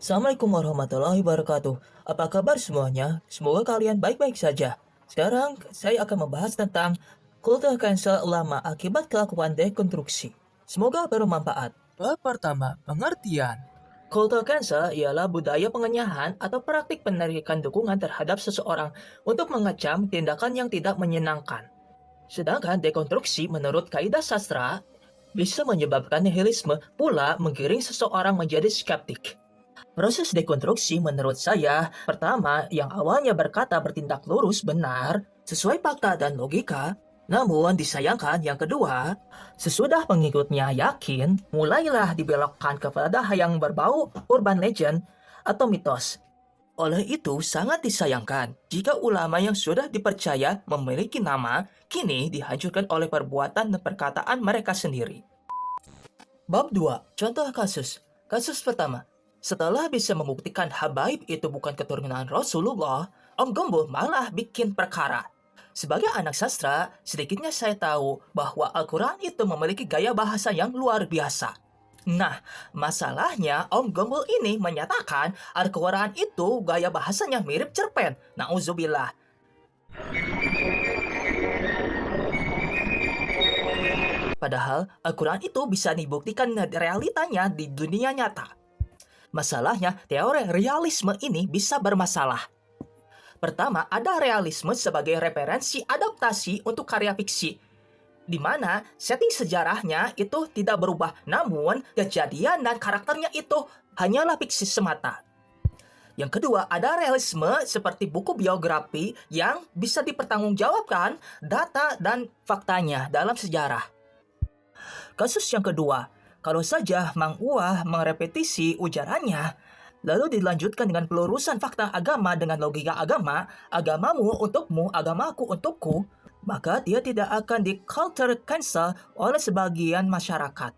Assalamualaikum warahmatullahi wabarakatuh. Apa kabar semuanya? Semoga kalian baik-baik saja. Sekarang saya akan membahas tentang kultur cancel ulama akibat kelakuan dekonstruksi. Semoga bermanfaat. Bab pertama, pengertian. Kultur cancel ialah budaya pengenyahan atau praktik penarikan dukungan terhadap seseorang untuk mengecam tindakan yang tidak menyenangkan. Sedangkan dekonstruksi menurut kaidah sastra bisa menyebabkan nihilisme pula menggiring seseorang menjadi skeptik. Proses dekonstruksi menurut saya, pertama, yang awalnya berkata bertindak lurus benar, sesuai fakta dan logika, namun disayangkan yang kedua, sesudah pengikutnya yakin, mulailah dibelokkan kepada yang berbau urban legend atau mitos. Oleh itu, sangat disayangkan jika ulama yang sudah dipercaya memiliki nama, kini dihancurkan oleh perbuatan dan perkataan mereka sendiri. Bab 2. Contoh kasus. Kasus pertama. Setelah bisa membuktikan Habaib itu bukan keturunan Rasulullah, Om Gombol malah bikin perkara. Sebagai anak sastra, sedikitnya saya tahu bahwa Al-Quran itu memiliki gaya bahasa yang luar biasa. Nah, masalahnya Om Gombol ini menyatakan Al-Quran itu gaya bahasanya mirip cerpen. Nauzubillah. Padahal Al-Quran itu bisa dibuktikan realitanya di dunia nyata. Masalahnya, teori realisme ini bisa bermasalah. Pertama, ada realisme sebagai referensi adaptasi untuk karya fiksi, di mana setting sejarahnya itu tidak berubah, namun kejadian dan karakternya itu hanyalah fiksi semata. Yang kedua, ada realisme seperti buku biografi yang bisa dipertanggungjawabkan data dan faktanya dalam sejarah. Kasus yang kedua, kalau saja Mang Uah merepetisi ujarannya, lalu dilanjutkan dengan pelurusan fakta agama dengan logika agama, agamamu untukmu, agamaku untukku, maka dia tidak akan di culture cancel oleh sebagian masyarakat.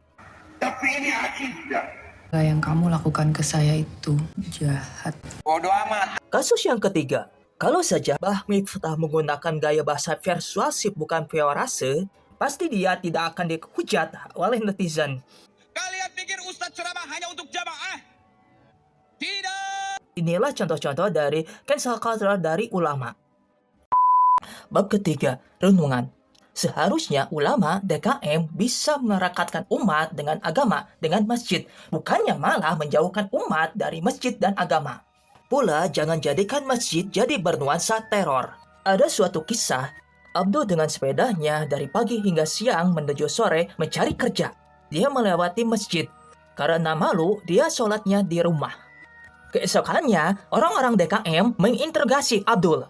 Tapi ini akidah. Yang kamu lakukan ke saya itu jahat. Bodoh amat. Kasus yang ketiga, kalau saja Bah Miftah menggunakan gaya bahasa persuasif bukan peorase, pasti dia tidak akan dihujat oleh netizen. Kalian pikir Ustadz ceramah hanya untuk jamaah? Tidak. Inilah contoh-contoh dari cancel culture dari ulama. Bab ketiga, renungan. Seharusnya ulama DKM bisa merekatkan umat dengan agama, dengan masjid, bukannya malah menjauhkan umat dari masjid dan agama. Pula jangan jadikan masjid jadi bernuansa teror. Ada suatu kisah, Abdul dengan sepedanya dari pagi hingga siang menuju sore mencari kerja. Dia melewati masjid. Karena malu, dia sholatnya di rumah. Keesokannya, orang-orang DKM menginterogasi Abdul.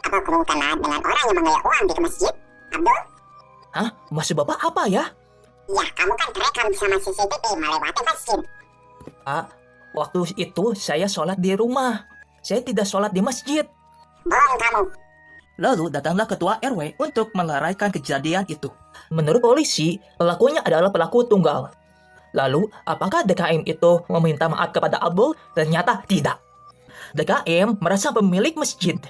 Apa kamu kenal dengan orang yang menggaya uang di masjid, Abdul? Hah? Maksud Bapak apa ya? Ya, kamu kan terekam sama CCTV melewati masjid. Pak, waktu itu saya sholat di rumah. Saya tidak sholat di masjid. Bohong kamu. Lalu datanglah ketua RW untuk meleraikan kejadian itu. Menurut polisi, pelakunya adalah pelaku tunggal. Lalu, apakah DKM itu meminta maaf kepada Abdul? Ternyata tidak. DKM merasa pemilik masjid.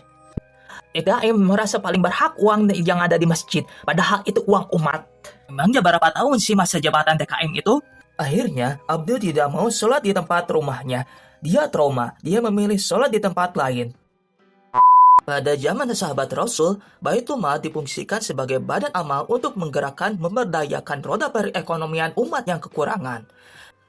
DKM merasa paling berhak uang yang ada di masjid, padahal itu uang umat. Memangnya berapa tahun sih masa jabatan DKM itu? Akhirnya, Abdul tidak mau sholat di tempat rumahnya. Dia trauma, dia memilih sholat di tempat lain. Pada zaman sahabat Rasul, Baitul Mal difungsikan sebagai badan amal untuk menggerakkan memberdayakan roda perekonomian umat yang kekurangan.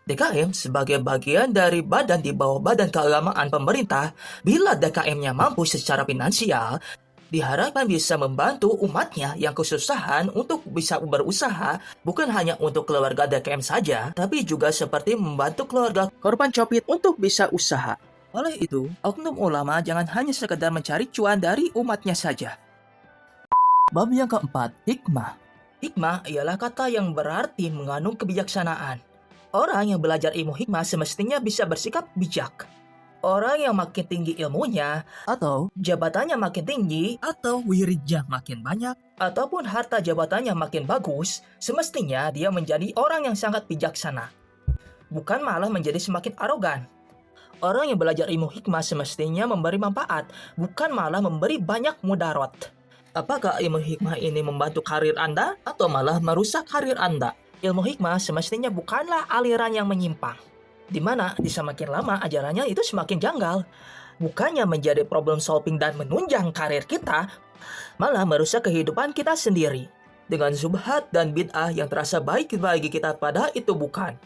DKM sebagai bagian dari badan di bawah badan keagamaan pemerintah, bila DKM-nya mampu secara finansial, diharapkan bisa membantu umatnya yang kesusahan untuk bisa berusaha, bukan hanya untuk keluarga DKM saja, tapi juga seperti membantu keluarga korban copet untuk bisa usaha. Oleh itu, oknum ulama jangan hanya sekedar mencari cuan dari umatnya saja. Bab yang keempat, hikmah. Hikmah ialah kata yang berarti mengandung kebijaksanaan. Orang yang belajar ilmu hikmah semestinya bisa bersikap bijak. Orang yang makin tinggi ilmunya, atau jabatannya makin tinggi, atau wiridnya makin banyak, ataupun harta jabatannya makin bagus, semestinya dia menjadi orang yang sangat bijaksana. Bukan malah menjadi semakin arogan. Orang yang belajar ilmu hikmah semestinya memberi manfaat, bukan malah memberi banyak mudarat. Apakah ilmu hikmah ini membantu karir Anda atau malah merusak karir Anda? Ilmu hikmah semestinya bukanlah aliran yang menyimpang. di mana di semakin lama ajarannya itu semakin janggal. Bukannya menjadi problem solving dan menunjang karir kita, malah merusak kehidupan kita sendiri. Dengan subhat dan bid'ah yang terasa baik bagi kita pada itu bukan.